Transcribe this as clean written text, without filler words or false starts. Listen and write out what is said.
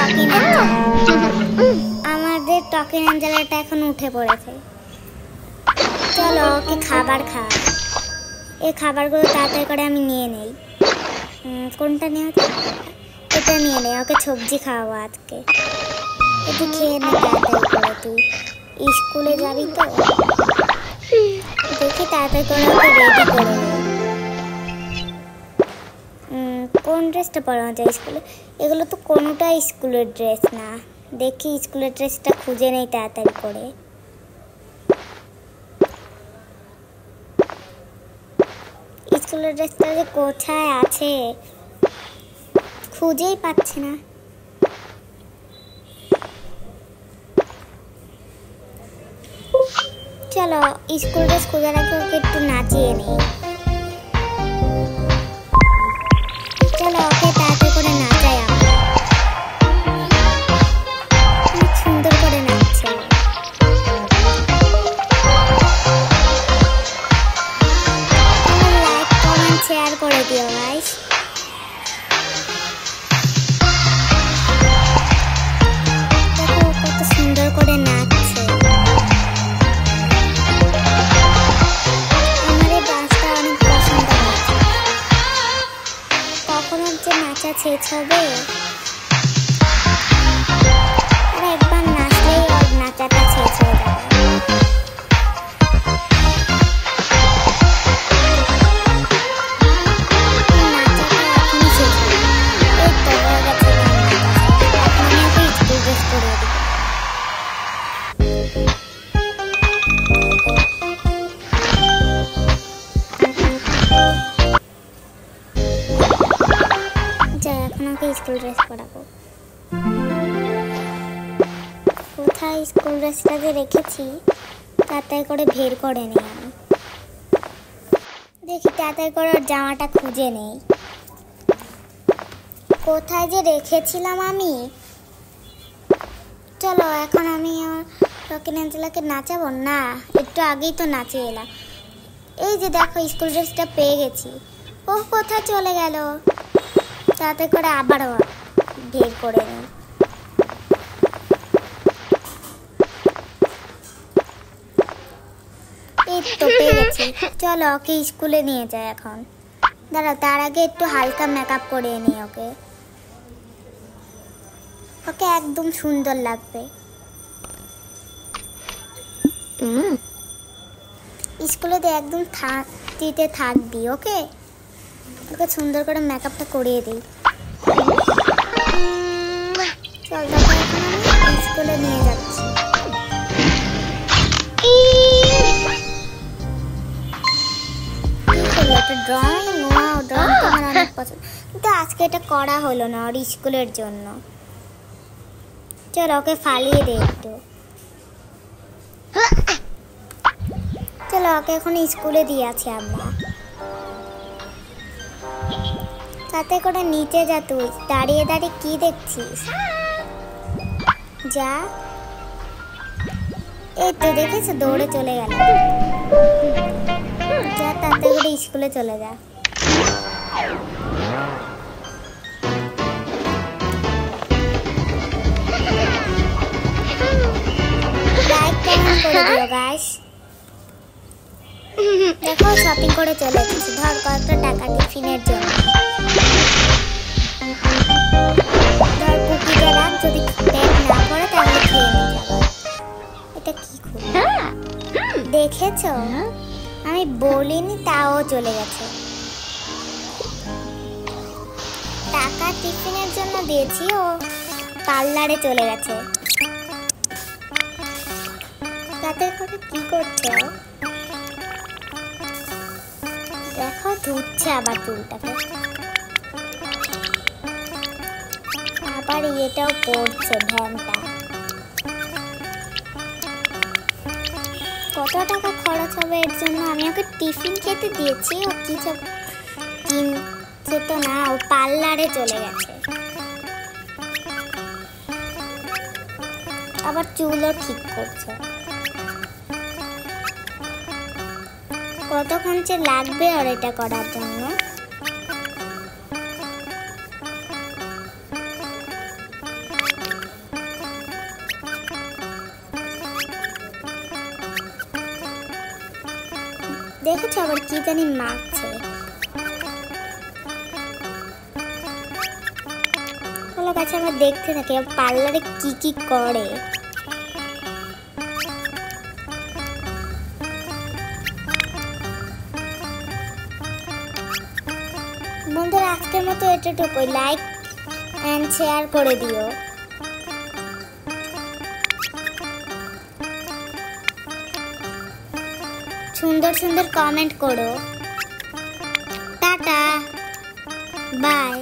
টকিন Angel, আমাদের টকিন এঞ্জেলটা এখন উঠে পড়েছে। চলো ওকে খাবার খাওয়া। এই খাবারগুলো তাড়াতাড়ি করে আমি নিয়ে নেই। কোনটা নেওয়া? এটা নিয়ে নেই, ওকে সবজি খাওয়াবো আজকে। একটু খেয়ে নে তাড়াতাড়ি করে, তুই স্কুলে যাবি তো। দেখি তাড়াতাড়ি করে ওকে রেডি করে নেই। কোন ড্রেসটা পরানো যায় স্কুলে? এগুলো তো কোনোটাই স্কুলের ড্রেস না। দেখি স্কুলের ড্রেসটা খুঁজে নেই তাড়াতাড়ি করে। স্কুলের ড্রেসটা যে কোথায় আছে খুঁজেই পাচ্ছি না। চলো স্কুল ড্রেস খোঁজার আগে ওকে একটু নাচিয়ে নিই। চলো ওকে তাড়াতাড়ি করে নাচাই। আমরা সুন্দর করে নাচছে। লাইক কমেন্ট শেয়ার করে দিও গাইস। দেখো কত সুন্দর করে নাচছে। আমার এই ডান্সটা অনেক পছন্দ হয়েছে। কখন যে নাচা শেষ হবে? আর একবার নাচলেই ওর নাচাটা শেষ হয়ে যাবে। স্কুল ড্রেস পরাবো। কোথায় স্কুল ড্রেসটা যে রেখেছি তাড়াতাড়ি করে বের করে নিই আমি। দেখি তাড়াতাড়ি করে ওর জামাটা খুঁজে নেই। কোথায় যে রেখেছিলাম আমি। চলো এখন আমি আমার টকিন এঞ্জেলাকে নাচাবো না, একটু আগেই তো নাচিয়ে এলাম। এই যে দেখো স্কুল ড্রেসটা পেয়ে গেছি। ও কোথায় চলে গেল? তাতে করে আবারও বের করে নিই। এই তো পেয়ে গেছি। চলো ওকে স্কুলে নিয়ে যাই এখন। দাঁড়াও, তার আগে একটু হালকা মেকআপ করিয়ে নিই ওকে। ওকে একদম সুন্দর লাগবে। স্কুলে তো একদম দিতে থাকবি। ওকে ওকে সুন্দর করে মেকআপটা করিয়ে দিই। চল দেখো এখন আমি স্কুলে নিয়ে যাচ্ছি। ড্রয়িং, ওয়াও ড্রয়িং তো আমার অনেক পছন্দ, কিন্তু আজকে এটা করা হলো না ওর স্কুলের জন্য। চল ওকে ফালিয়ে দে একটু। চলো ওকে এখন স্কুলে দিয়ে আছি আমরা। তাতে করে নিচে যা, তুই দাঁড়িয়ে দাঁড়িয়ে কি দেখছিস? যা। এই তো দেখেছো দৌড়ে চলে গেল। যা তাতে করে স্কুলে চলে যা। লাইক কমেন্ট করে দিও গাইস। দেখো শপিং করে চলে এসেছি। ধর কত টাকা টিফিনের জন্য। ধর কুকিটা রাখ, যদি পেট না করে তাহলে খেয়ে নিয়ে যাবো। এটা কি খুব দেখেছো? আমি বলিনি তাও চলে গেছে। টাকা টিফিনের জন্য দিয়েছি, ও পার্লারে চলে গেছে। তাতে করে কি করছে? দেখো ধুচ্ছে আবার চুলটাকে। আবার এটাও পড়ছে ভ্যানটা। কত টাকা খরচ হবে এর জন্য? আমি ওকে টিফিন খেতে দিয়েছি, ও কি সব কিনছে তো না, ও পার্লারে চলে গেছে। আবার চুলও ঠিক করছে। কতক্ষণ যে লাগবে আর এটা করার জন্য। দেখেছো আবার কি জানি মাখছে। চলো কাছে আমরা দেখতে থাকি পার্লারে কি কি করে। বন্ধুরা আজকের মতো এতটুকুই, লাইক এন্ড শেয়ার করে দিও। সুন্দর সুন্দর কমেন্ট করো। Tata, by.